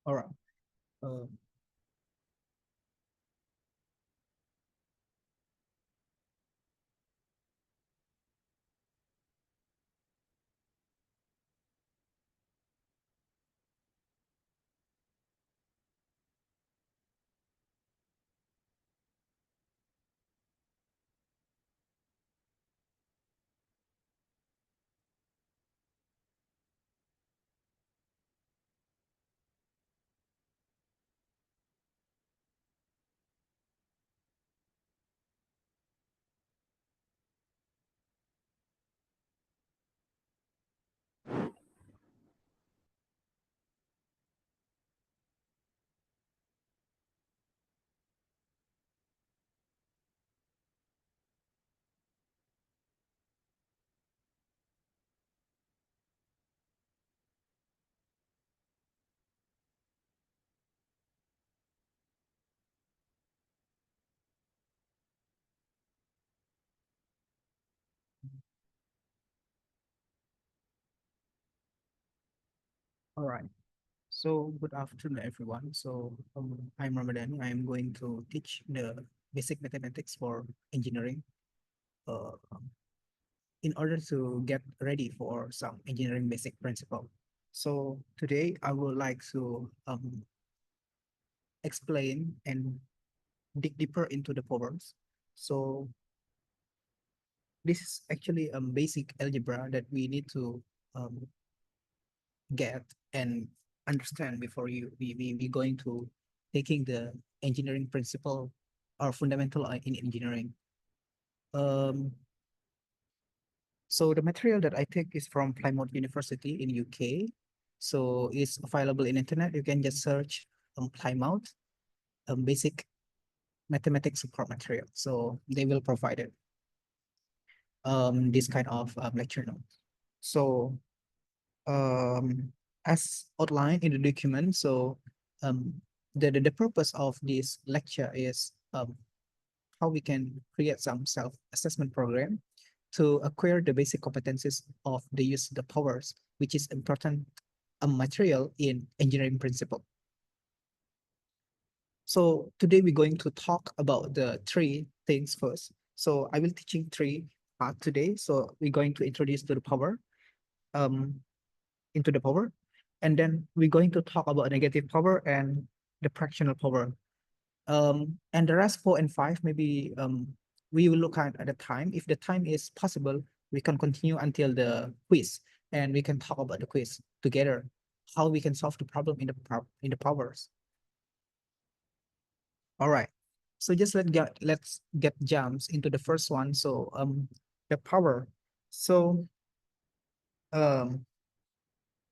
All right. Uh, all right. So good afternoon, everyone. I'm Ramadan. I'm going to teach the basic mathematics for engineering. Uh, in order to get ready for some engineering basic principle. So today I would like to explain and dig deeper into the powers. So this is actually a basic algebra that we need to um, get and understand before we going to taking the engineering principle or fundamental in engineering. Um, so the material that I take is from Plymouth University in UK. So it's available in internet. You can just search Plymouth basic mathematics support material. So they will provide it this kind of lecture notes. So as outlined in the document, so um, the purpose of this lecture is how we can create some self-assessment program to acquire the basic competencies of the use of the powers, which is important material in engineering principle. So today we're going to talk about the three things first. So I will teaching three part today. So we're going to introduce to the power, um, into the power, and then we're going to talk about negative power and the fractional power. And the rest four and five, maybe we will look at the time. If the time is possible, we can continue until the quiz, and we can talk about the quiz together, how we can solve the problem in the powers. All right. So just let's get jumps into the first one. So the power. So um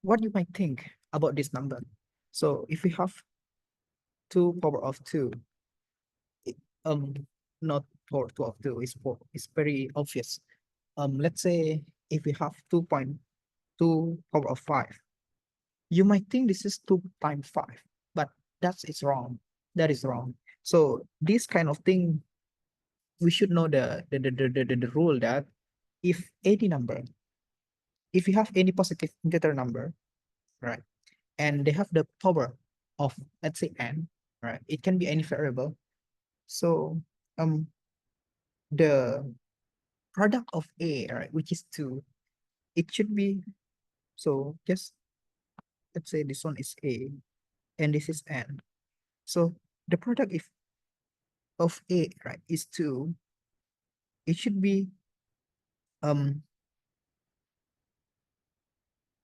what you might think about this number. So if we have 2 power of 2, it, not power of 2 is is very obvious. Let's say if we have 2.2 power of 5, you might think this is 2 times 5, but that's it's wrong. That is wrong. So this kind of thing, we should know the rule that if any number, if you have any positive integer number, right, and they have the power of, let's say, n, right, it can be any variable. So um the product of a, right, which is 2, it should be, so just let's say this one is a and this is n. So the product if of a, right, is 2, it should be um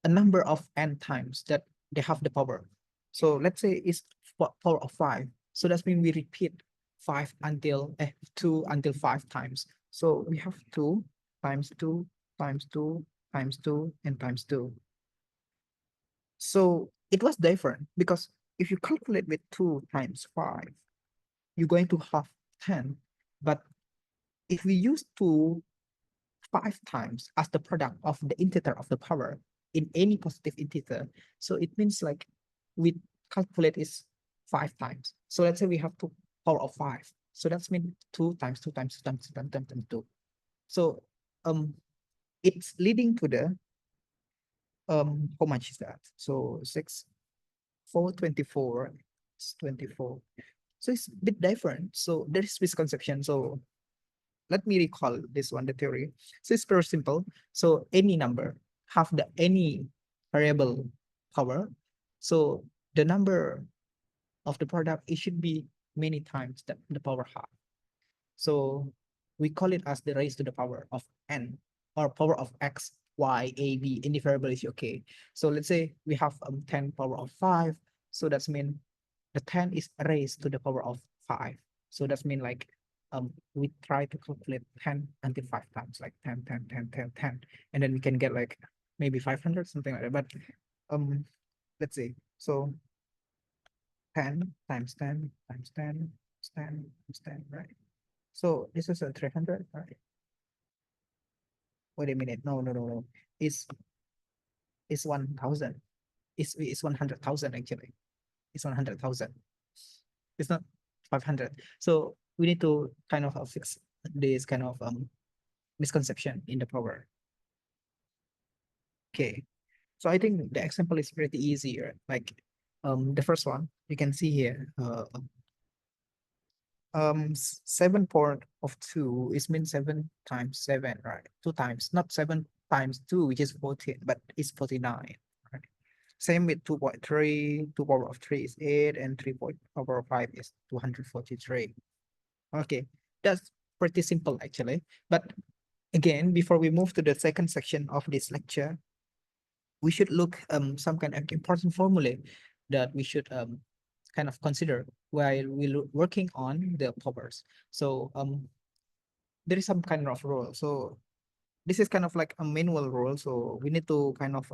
a number of n times that they have the power. So let's say it's power of 5. So that's mean we repeat 5 until 2 until 5 times. So we have 2 times 2 times 2 times 2 and times 2. So it was different because if you calculate with 2 times 5, you're going to have 10. But if we use 2 5 times as the product of the integer of the power in any positive integer, so it means like we calculate is 5 times. So let's say we have 2 power of 5. So that's mean 2 times 2 times 2 times 2 times 2 times 2. So it's leading to the how much is that? So 6 424 is 24. So it's a bit different. So there is misconception. So let me recall this one, the theory. So it's very simple. So any number have the any variable power. So the number of the product, it should be many times the power half. So we call it as the raised to the power of n, or power of x, y, a, b. Any variable is okay. So let's say we have 10 power of 5. So that's mean the 10 is raised to the power of 5. So that's mean like we try to calculate 10 until 5 times, like 10, 10, 10, 10, 10, and then we can get like maybe 500, something like that. But um let's see. So 10 times 10 times 10 times 10 times 10, right? So this is a 300, right? Wait a minute. No, no, no, no. It's 1,000. It's 100,000 actually. It's 100,000. It's not 500. So we need to kind of fix this kind of misconception in the power. Okay. So I think the example is pretty easier. Like the first one you can see here. 7 part of 2 is mean 7 times 7, right? 2 times, not 7 times 2, which is 14, but it's 49, right? Same with 2.3, 2 power of 3 is 8, and 3 power of 5 is 243. Okay, that's pretty simple actually. But again, before we move to the second section of this lecture, we should look some kind of important formula that we should kind of consider while we working on the powers. So there is some kind of rule. So this is kind of like a manual rule. So we need to kind of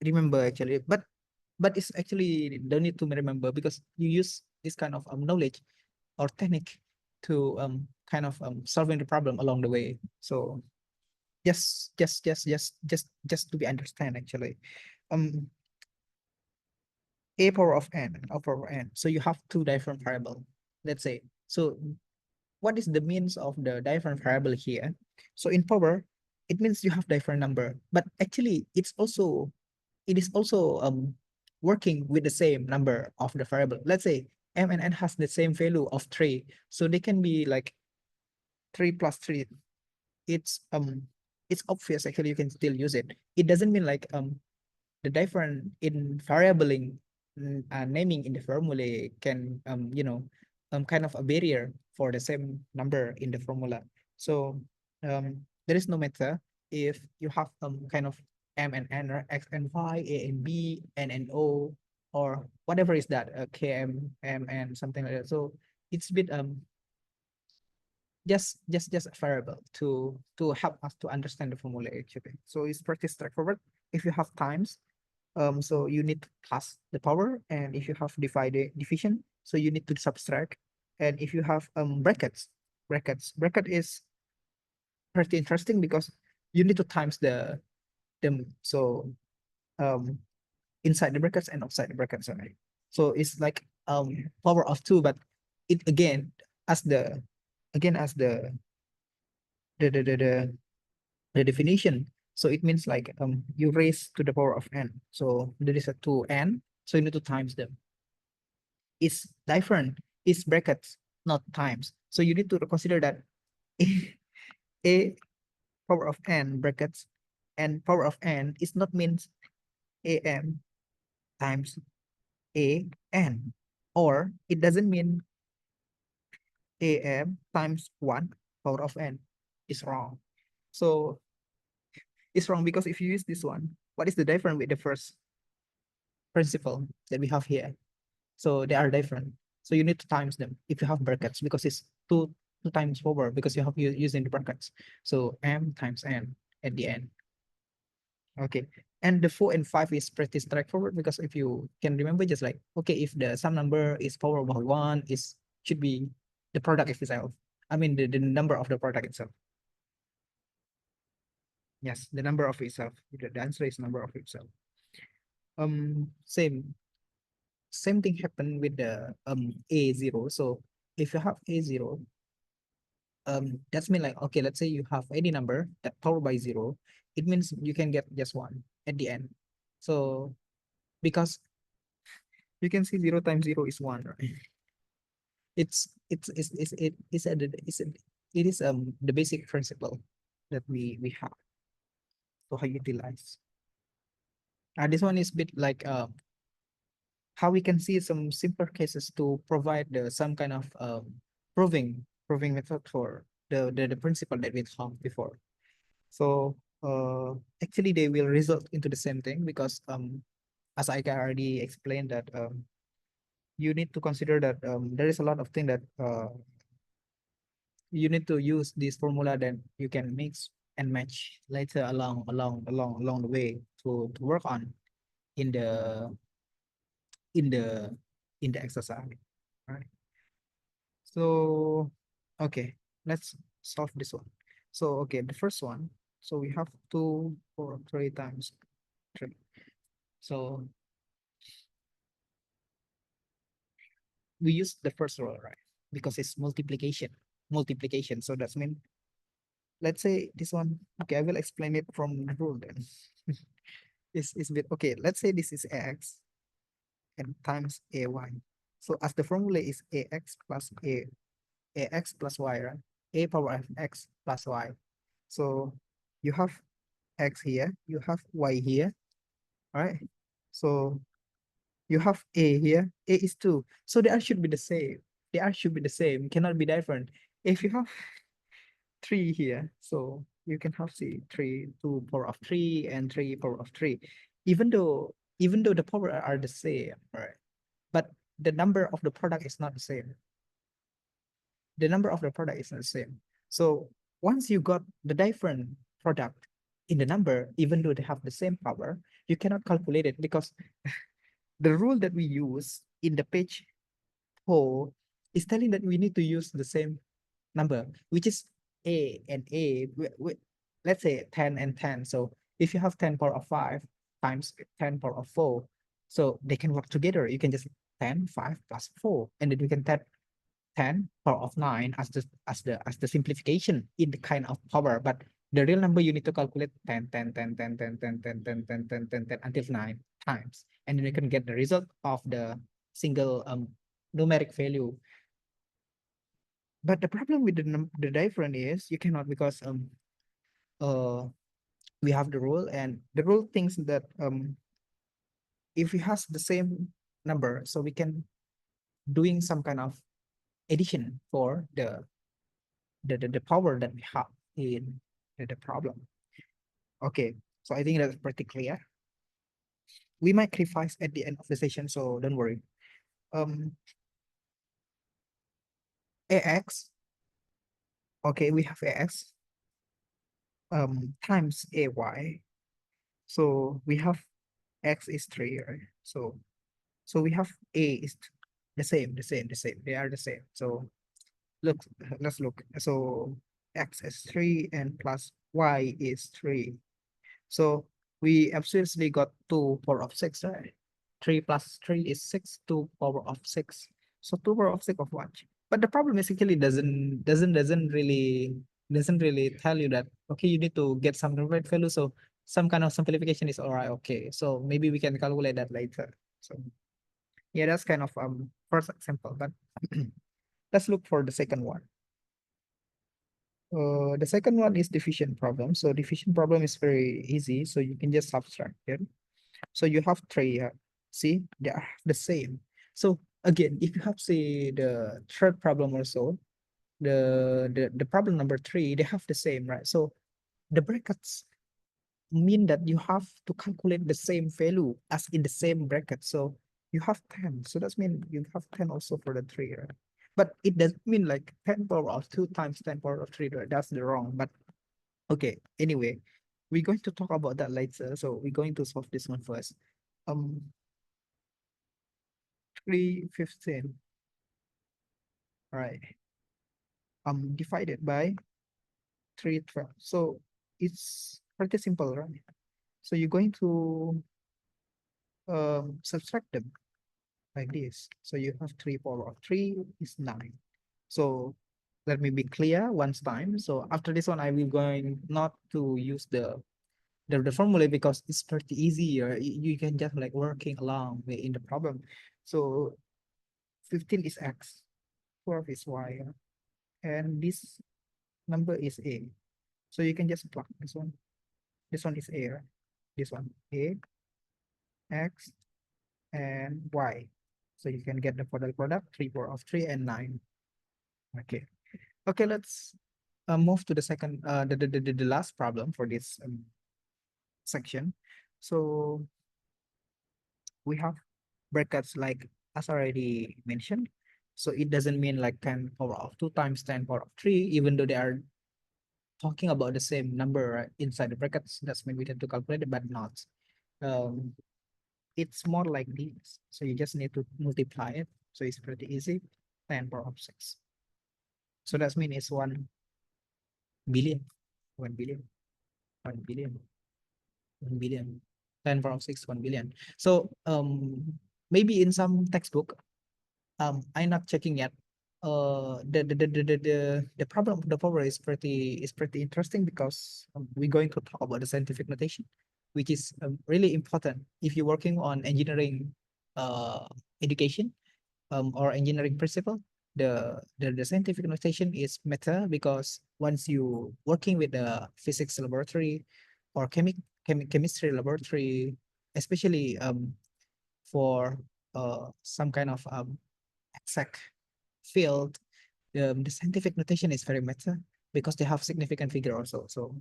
remember actually, but it's actually don't need to remember because you use this kind of knowledge or technique to kind of solving the problem along the way. So just to be understand actually. Um a power of n, a power of n. So you have two different variable. Let's say. So what is the means of the different variable here? So in power, it means you have different number, but actually it is also working with the same number of the variable. Let's say m and n has the same value of 3. So they can be like 3 plus 3. It's obvious actually you can still use it. It doesn't mean like the different in variabling naming in the formula can kind of a barrier for the same number in the formula. So there is no matter if you have kind of m and n, or x and y, a and b, n and o, or whatever is that, km, m, and something like that. So it's a bit just a variable to help us to understand the formula actually. So it's pretty straightforward. If you have times, so you need to plus the power, and if you have division, so you need to subtract. And if you have bracket is pretty interesting because you need to times them. So um inside the brackets and outside the brackets, sorry. So it's like power of 2, but it as the again as the the the, the, the definition. So it means like you raise to the power of n. So there is a 2n, so you need to times them. It's different. It's brackets, not times. So you need to consider that a power of n brackets and power of n is not means am times a n, or it doesn't mean am times 1 power of n. Is wrong. So it's wrong because if you use this one, what is the difference with the first principle that we have here? So they are different. So you need to times them if you have brackets because it's two times power because you have using the brackets. So m times n at the end. Okay. And the 4 and 5 is pretty straightforward because if you can remember, just like, okay, if the sum number is power by 1, is should be the product itself. I mean the number of the product itself. Yes, the number of itself. The answer is number of itself. Same thing happened with the a0. So if you have a0, that's mean like, okay, let's say you have any number that powered by 0, it means you can get just 1 at the end. So because You can see 0 times 0 is 1, right? It is the basic principle that we have to utilize. This one is bit like how we can see some simpler cases to provide some kind of proving method for the principle that we talked before. So actually they will result into the same thing because as I already explained that you need to consider that there is a lot of thing that you need to use this formula that you can mix and match later along the way to work on in the in the in the exercise, right? So okay, let's solve this one. So okay, the first one, so we have 2 or 3 times 3. So we use the first row, right? Because it's multiplication. So that's mean, let's say this one, okay, I will explain it from the rule then. It's bit okay. Let's say this is x and times ay. So as the formula is ax plus ax plus y, right? A power of x plus y. So you have x here, you have y here, right? So you have a here, a is 2. So they all should be the same. They all should be the same, cannot be different. If you have 3 here, so you can have see 3, 2 power of 3 and 3 power of 3. Even though the power are the same, right? But the number of the product is not the same. The number of the product is not the same. So once you got the different product in the number, even though they have the same power, you cannot calculate it because the rule that we use in the page 4 is telling that we need to use the same number, which is a and a. Let's say 10 and 10. So if you have 10 power of 5 times 10 power of 4, so they can work together. You can just 10, 5 plus 4, and then you can take 10 power of 9 as the simplification in the kind of power. But the real number you need to calculate 10, 10, 10, 10, 10, 10, 10, 10, 10, 10, 10, 10 until 9 times. And then you can get the result of the single numeric value. But the problem with the different is you cannot, because we have the rule, and the rule thinks that if it has the same number, so we can doing some kind of addition for the power that we have in the problem. Okay, so I think that's pretty clear. We might revise at the end of the session, so don't worry. Ax, okay, we have ax times ay. So we have x is 3, right? So we have a is the same. They are the same. So look, let's look. So x is 3 and plus y is 3. So we absolutely got 2 power of 6, right? 3 plus 3 is 6, 2 power of 6. So 2 power of 6 of what? But the problem is actually doesn't really tell you that okay, you need to get some right value. So some kind of simplification is all right. Okay, so maybe we can calculate that later. So yeah, that's kind of first example. But let's look for the second one. The second one is division problem. So division problem is very easy. So you can just subtract it. So you have 3 here. See, they are the same. So again, if you have say the third problem also, the problem number 3, they have the same, right? So the brackets mean that you have to calculate the same value as in the same bracket. So you have 10. So that's mean you have 10 also for the 3, right? But it doesn't mean like 10 power of 2 times 10 power of 3, right? That's the wrong. But okay, anyway, we're going to talk about that later. So we're going to solve this one first. 315, right? Divided by 312. So it's pretty simple, right? So you're going to subtract them like this. So you have 3 power of 3 is 9. So let me be clear once time. So after this one, I will going not to use the formula because it's pretty easy. You can just like working along in the problem. So 15 is X, 12 is Y, and this number is A. So you can just plug this one. This one is A, right? This one, A, X, and Y. So you can get the product, 3 power of 3 and 9. Okay. Okay, let's move to the second, the last problem for this section. So we have brackets like as already mentioned. So it doesn't mean like 10 power of 2 times 10 power of 3, even though they are talking about the same number, right, inside the brackets. That's mean we tend to calculate it, but not. Um, it's more like this. So you just need to multiply it. So it's pretty easy. 10 power of 6. So that means it's 1 billion, 1 billion, 1 billion, 1 billion. 10 power of 6, 1 billion. So maybe in some textbook, I'm not checking yet. The problem of the power is pretty interesting because we're going to talk about the scientific notation, which is really important if you're working on engineering education or engineering principle. The scientific notation is matter because once you working with the physics laboratory or chemistry laboratory, especially for some kind of exact field, the scientific notation is very meta because they have significant figure also. So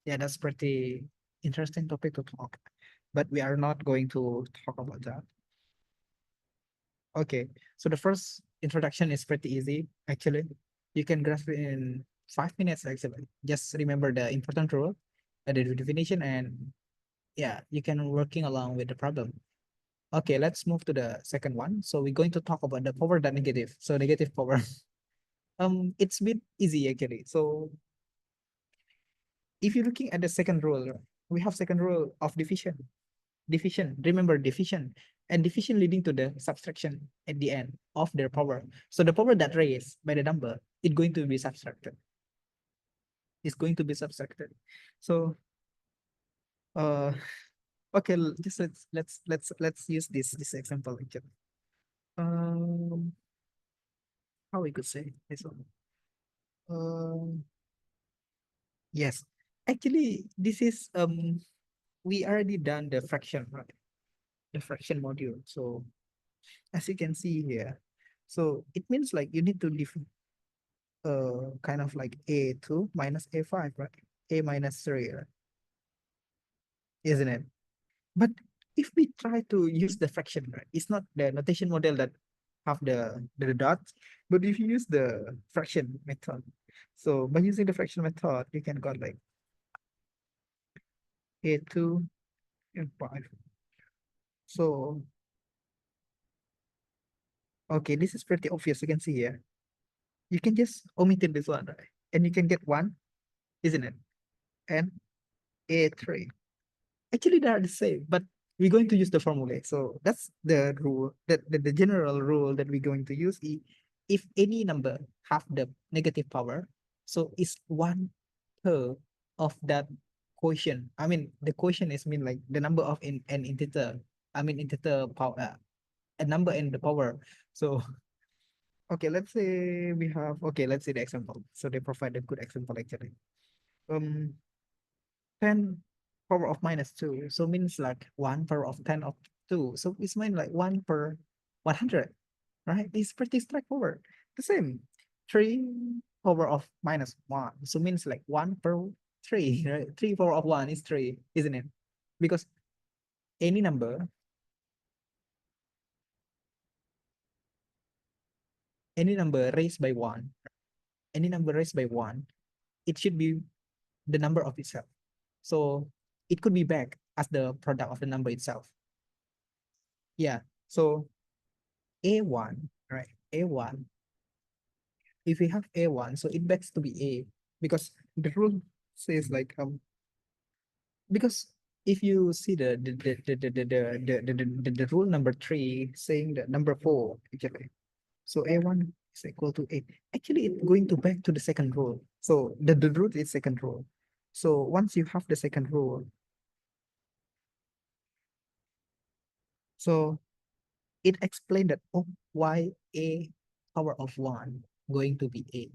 yeah, that's pretty interesting topic to talk, but we are not going to talk about that. Okay, so the first introduction is pretty easy actually. You can grasp it in 5 minutes actually. Just remember the important rule, the definition, and yeah, you can working along with the problem. Okay, let's move to the second one. So we're going to talk about the power that negative. So negative power. It's a bit easy actually. So if you're looking at the second rule, we have second rule of division. Division, remember division, and division leading to the subtraction at the end of their power. So the power that raised by the number, it's going to be subtracted. It's going to be subtracted. So uh okay, just let's use this example actually. Um how we could say this one. Yes, actually, this is we already done the fraction, right? The fraction module. So as you can see here, so it means like you need to leave kind of like A2 minus A5, right? A minus 3, right? Isn't it? But if we try to use the fraction, right? It's not the notation model that have the dots, but if you use the fraction method, so by using the fraction method, you can got like A2 and 5. So okay, this is pretty obvious. You can see here. You can just omit this one, right? And you can get 1, isn't it? And A3. Actually, they are the same, but we're going to use the formula. So that's the rule, the general rule that we're going to use. If any number have the negative power, so it's 1/3 of that quotient. I mean, the quotient is mean like the number of an integer. I mean, integer power, a number in the power. So okay, let's say we have, okay, let's see the example. So they provide a good example actually. Um, 10 power of minus 2. So means like 1 power of 10 of 2. So it's mean like 1 per 100, right? It's pretty straightforward. The same. 3 power of minus 1. So means like 1 per 3, right? 3 power of 1 is 3, isn't it? Because any number, any number raised by 1, any number raised by 1, it should be the number of itself. So it could be back as the product of the number itself. Yeah. So A1, right? A1. If we have A1, so it backs to be A because the rule says like because if you see the rule number 3 saying the number 4 actually. So A1 is equal to 8. Actually, it's going to back to the second rule. So the root is second rule. So once you have the second rule, so it explained that, oh, why a power of 1 going to be a,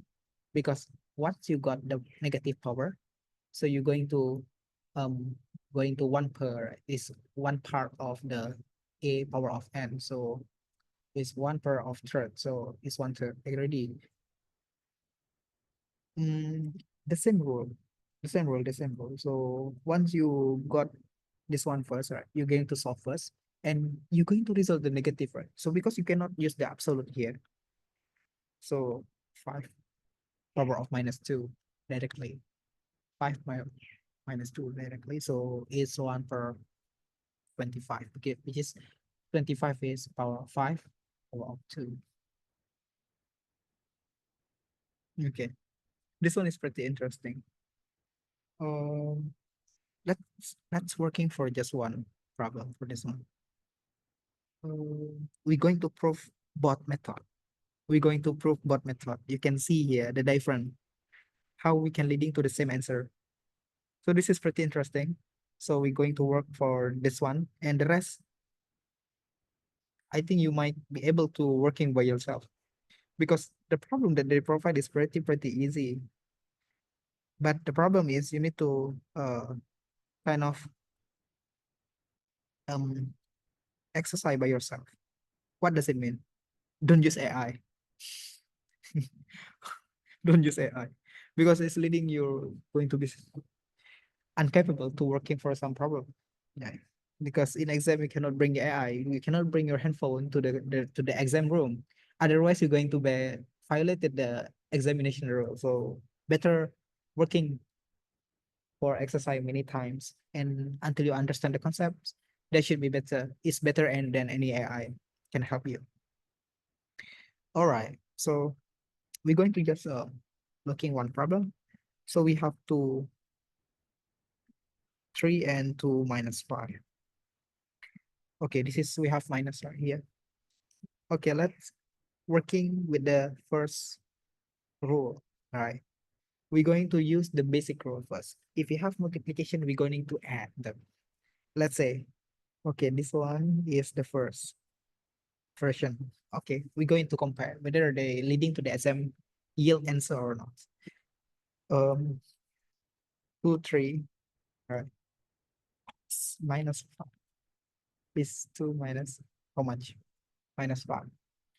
because once you got the negative power, so you're um going to 1 per is 1 part of the a power of n, so it's 1 per of third, so it's 1/3 already. Mm, the same rule, the same rule. So once you got this one first, right, you're going to solve first, and you're going to resolve the negative, right? So because you cannot use the absolute here, so 5 power of -2 directly, 5 minus 2 directly, so it's 1 per 25, okay, which is 25 is power of 5, power of 2. Okay, this one is pretty interesting. Um, let's working for just one problem for this one. We're going to prove both method. We're going to prove both method. You can see here the different, how we can leading to the same answer. So this is pretty interesting. So we're going to work for this one, and the rest, I think you might be able to working by yourself, because the problem that they provide is pretty easy. But the problem is you need to kind of um exercise by yourself. What does it mean? Don't use AI. Don't use AI, because it's leading you going to be incapable to working for some problem. Yeah, because in exam you cannot bring AI, you cannot bring your handphone to the exam room. Otherwise, you're going to be violated the examination rule. So better working for exercise many times and until you understand the concepts. That should be better. It's better and than any AI can help you. All right. So we're going to just looking one problem. So we have 3 and 2 minus 5. Okay, this is, we have minus right here. Okay, let's working with the first rule. All right. We're going to use the basic rule first. If you have multiplication, we're going to add them. Let's say, okay, this one is the first version. Okay, we're going to compare whether they leading to the exam yield answer or not. 2, 3, right? Minus 5 is 2 minus how much? Minus 5.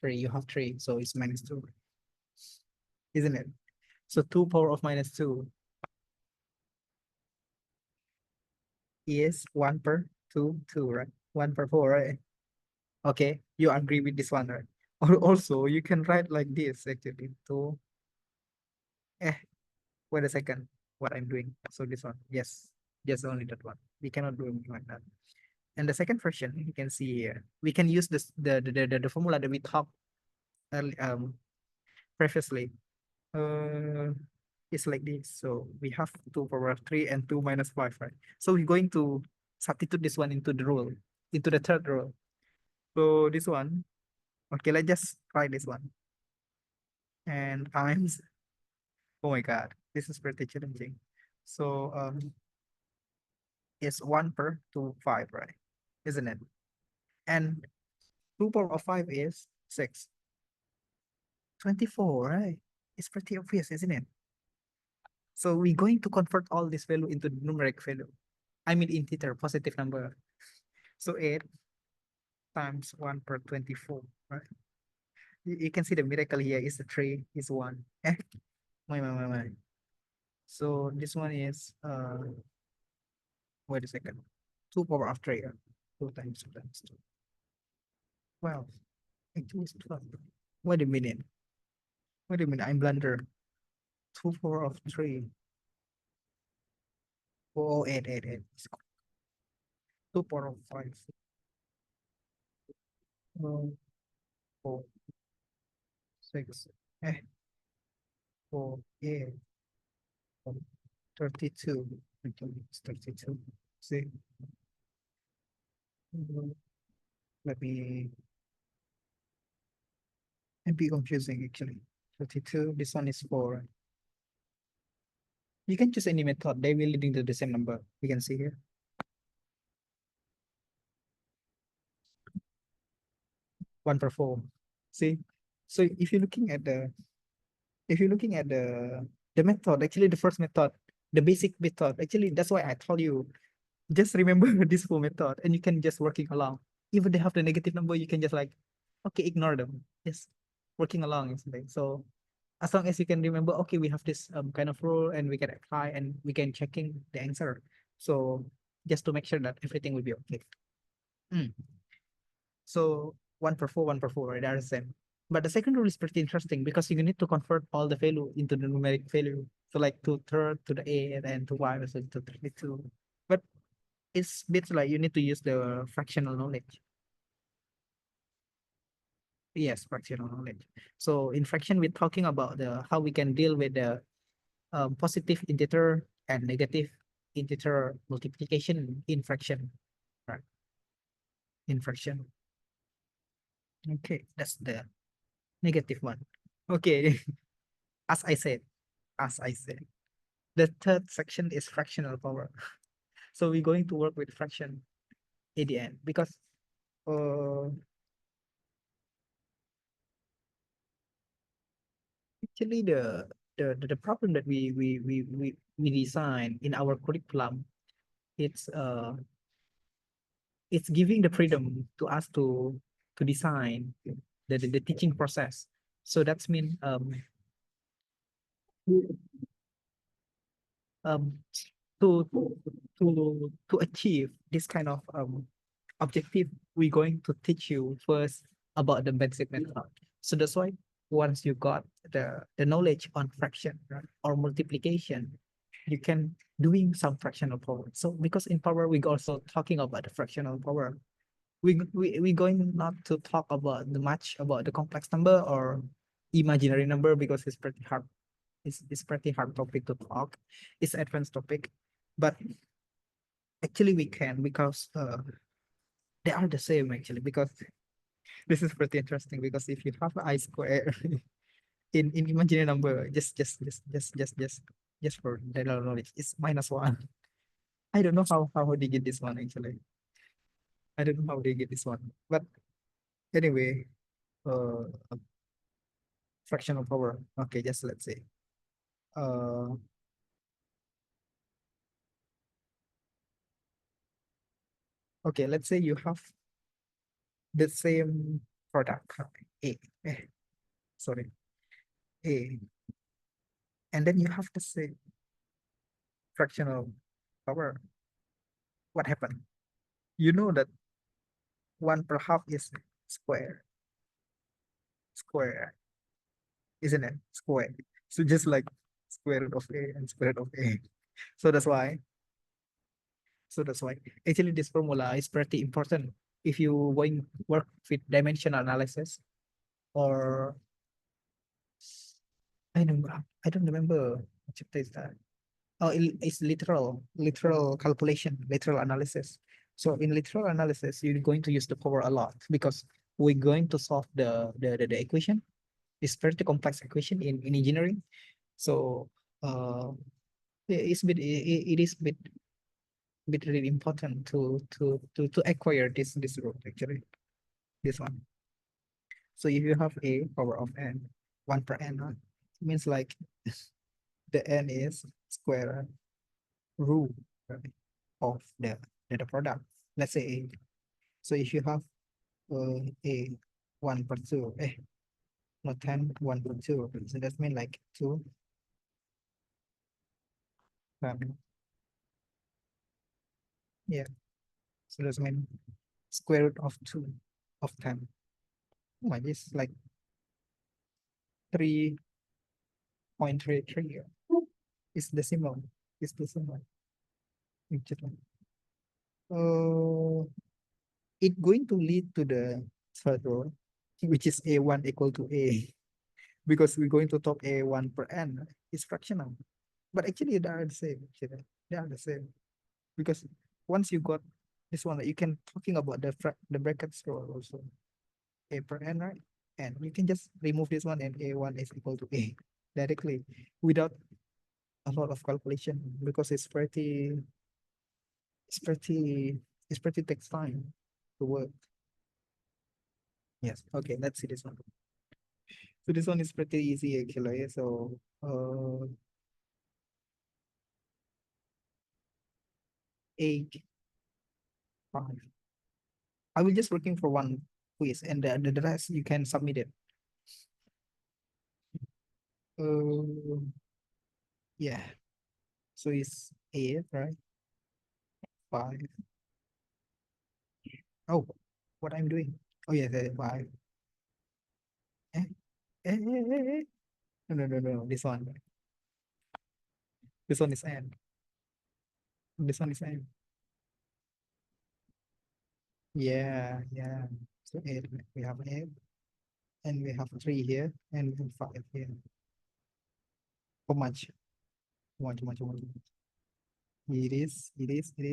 3, you have 3, so it's -2, isn't it? So 2 power of -2 is 1 per 2, 2, right? 1 per 4, right? Okay, you agree with this one, right? Or also, you can write like this actually. 2, eh, wait a second, what I'm doing. So this one, yes, just only that one. We cannot do anything like that. And the second version, you can see here, we can use this the formula that we talked early, previously. It's like this. So we have 2 power of 3 and 2 minus 5, right? So we're going to substitute this one into the rule, into the third rule. So this one, okay, let's just try this one. And times, oh my God, this is pretty challenging. So it's 1 per 2, 5, right? Isn't it? And 2 power of 5 is 6. 24, right? It's pretty obvious, isn't it? So we're going to convert all this value into numeric value. I mean integer, positive number. So 8 times 1 per 24, right? You can see the miracle here is the 3 is 1. Eh, my. So this one is, wait a second, 2 power of 3, 2 times 2 times 2. 12. Actually, it's 12. Wait a minute. Wait a minute, I'm blunder. 2 power of 3. Oh, 8, 8, 8. 2 power of 5. Oh, 4, 6. Eh, 4, 8. 32. It's 32. See, let me, it'd be confusing actually. 32, this one is 4. You can choose any method, they will leading to the same number. You can see here. 1/4. See, so if you're looking at the method, actually the first method, the basic method, actually that's why I told you, just remember this full method and you can just working along. Even they have the negative number, you can just like, okay, ignore them. Just working along is like, so as long as you can remember, okay, we have this kind of rule and we can apply and we can checking the answer. So just to make sure that everything will be okay. So 1/4, 1/4, right? That's the same. But the second rule is pretty interesting because you need to convert all the value into the numeric value. So like 2/3 to the A and then to Y, so to 32. But it's bits like you need to use the fractional knowledge. Yes, fractional knowledge. So in fraction, we're talking about the how we can deal with the positive integer and negative integer multiplication in fraction, right? In fraction. Okay, that's the negative one. Okay, as I said, as I said, the third section is fractional power. So we're going to work with fraction at the end because uh, actually the problem that we design in our curriculum, it's it's giving the freedom to us to design the teaching process. So that's mean um to to achieve this kind of objective, we're going to teach you first about the basic method. So that's why once you got the knowledge on fraction, right, or multiplication, you can doing some fractional power. So because in power we also talking about the fractional power. We going not to talk about the much about the complex number or imaginary number because it's pretty hard. It's pretty hard topic to talk. It's advanced topic, but actually we can because they are the same actually because this is pretty interesting because if you have I square in imaginary number, just for general knowledge, it's -1. I don't know how they get this one actually. I don't know how they get this one, but anyway, uh, fractional power. Okay, just let's say, uh, okay, let's say you have the same product, A, sorry, A, and then you have the same fractional power. What happened? You know that 1/2 is square, isn't it? Square. So just like square root of A and square root of A. So that's why, so that's why actually this formula is pretty important if you going work with dimensional analysis or I don't remember what chapter is that. Oh, it's literal calculation, literal analysis. So in literal analysis, you're going to use the power a lot because we're going to solve the equation. It's pretty complex equation in engineering. So it's it is bit really important to acquire this rule actually, this one. So if you have a power of n, 1/n, it means like the n is square root, right, of the product. Let's say a. So if you have a 1/2, not 10, 1/2. So that means like 2, yeah. So that means square root of 2 of 10. Oh my, this is like 3.33. It's decimal. It's decimal. Actually. Uh, it going to lead to the third rule, which is A1 equal to A, because we're going to talk A1/n. It's fractional. But actually they are the same. Actually. They are the same. Because once you got this one, you can talking about the brackets rule also. A/n, right? And you can just remove this one and A1 is equal to A directly without a lot of calculation because it's pretty it's pretty takes time to work. Yes. Okay, let's see this one. So this one is pretty easy actually. So 8, 5. I will just looking for one quiz and the rest you can submit it. Uh, yeah. So it's 8, right? 5. Oh, what I'm doing? Oh yeah, 5. Eh, eh. No, no, no, no. This one. This one is N. This one is N. Yeah, yeah. So 8. We have 8. And we have 3 here. And we have 5 here. How much? How much, how much, how much? It is 8. It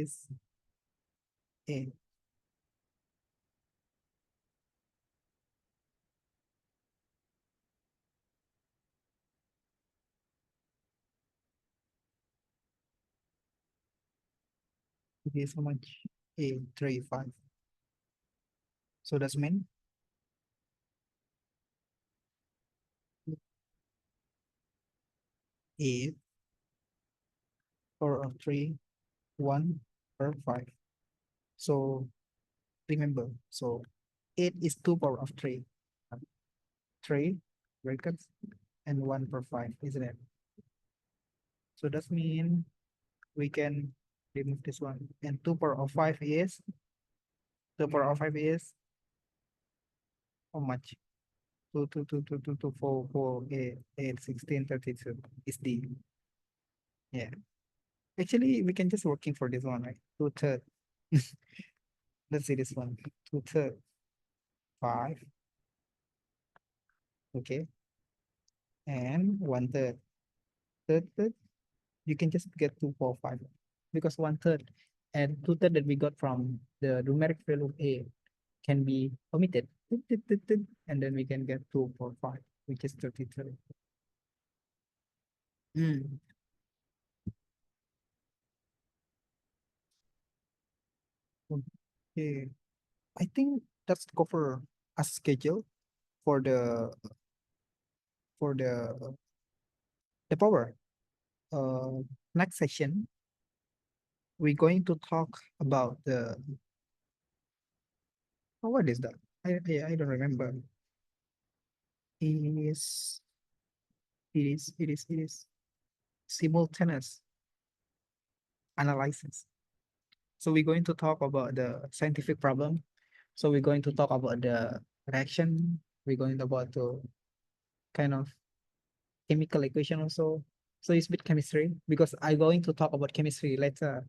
is how much? 8, 3, 5. So that's mean 8, 4 of 3, 1 per 5. So remember, so 8 is 2 power of 3. 3 brackets and 1 per 5, isn't it? So that means we can remove this one. And 2 power of 5 is 2 power of 5 is how much? 2, 2, 2, 2, 2, 2, 4, 4, 8, 8, 16, 32 is D. Yeah. Actually, we can just working for this one, right? 2/3. Let's see this one. 2/3, 5. Okay. And 1/3. Third, you can just get 2, 4, 5. Because 1/3 and 2/3 that we got from the numeric value of A can be omitted. And then we can get 2, 4, 5, which is 33. Mm. Okay. I think that's cover a schedule for the power. Next session, we're going to talk about the what is that? I don't remember. Is it is simultaneous analysis. So we're going to talk about the scientific problem. So we're going to talk about the reaction. We're going to about to kind of chemical equation also. So it's bit chemistry because I'm going to talk about chemistry later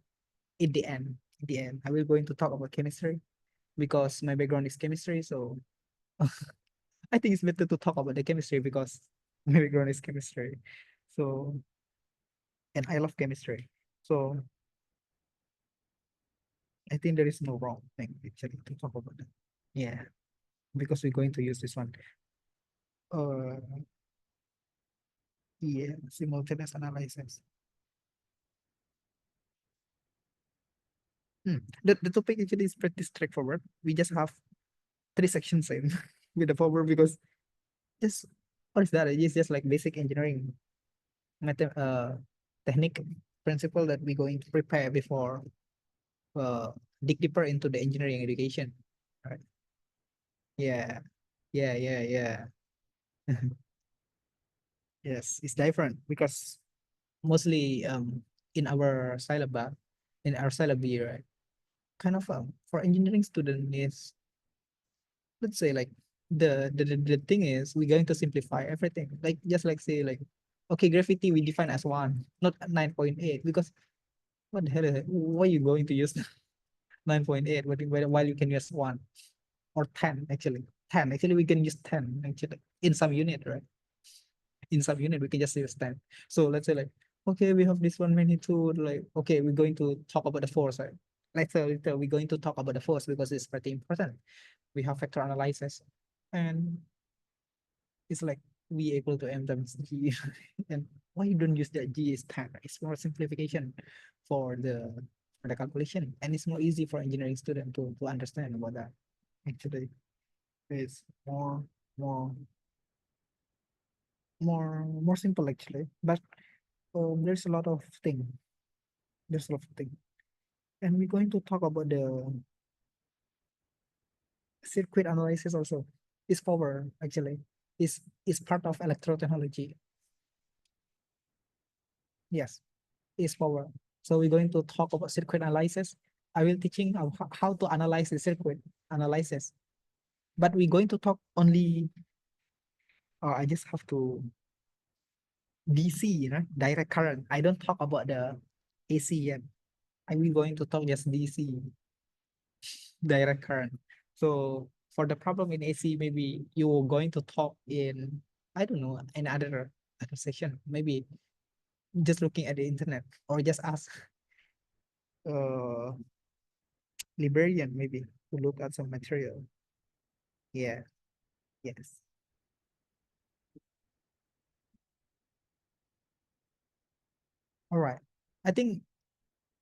in the end. In the end, I will going to talk about chemistry because my background is chemistry. So I think it's better to talk about the chemistry because my background is chemistry. So and I love chemistry. So I think there is no wrong thing actually to talk about that. Yeah, because we're going to use this one. Uh, yeah, simultaneous analysis. The topic actually is pretty straightforward. We just have 3 sections in with the power because just what is that? It's just like basic engineering method, technique principle that we're going to prepare before uh dig deeper into the engineering education. Right? Yeah, yeah. Yes, it's different because mostly in our syllabus, right? Kind of for engineering student is let's say like the thing is we're going to simplify everything. Like just like say like okay, gravity we define as 1, not 9.8 because what the hell is it? Why you going to use 9.8 while you can use 1 or 10 actually. 10 actually we can use 10 actually in some unit, right? In some unit we can just use 10. So let's say like okay, we have this one magnitude, like okay, we're going to talk about the force, right? Later we're going to talk about the force because it's pretty important. We have vector analysis and it's like we able to m times g and why you don't use that g is 10? It's more simplification for the calculation and it's more easy for engineering student to understand about that actually. is more more simple actually, but there's a lot of thing. There's a lot of thing, and we're going to talk about the circuit analysis also. Is power actually is part of electrotechnology. Yes, is power. So we're going to talk about circuit analysis. I will teaching how to analyze the circuit analysis, but we're going to talk only. I just have to DC, direct current. I don't talk about the AC yet. I will going to talk just DC, direct current. So for the problem in AC, maybe you're going to talk in, I don't know, another other session. Maybe just looking at the internet or just ask uh librarian maybe to look at some material. Yeah, yes. All right. I think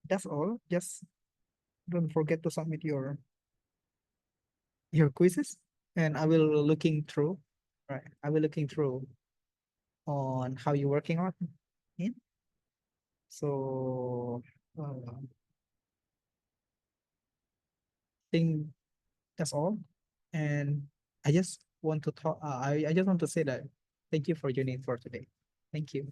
that's all. Just don't forget to submit your quizzes and I will looking through. Right. I will looking through on how you're working on it. So uh, think that's all. And I just want to talk I just want to say that thank you for joining for today. Thank you.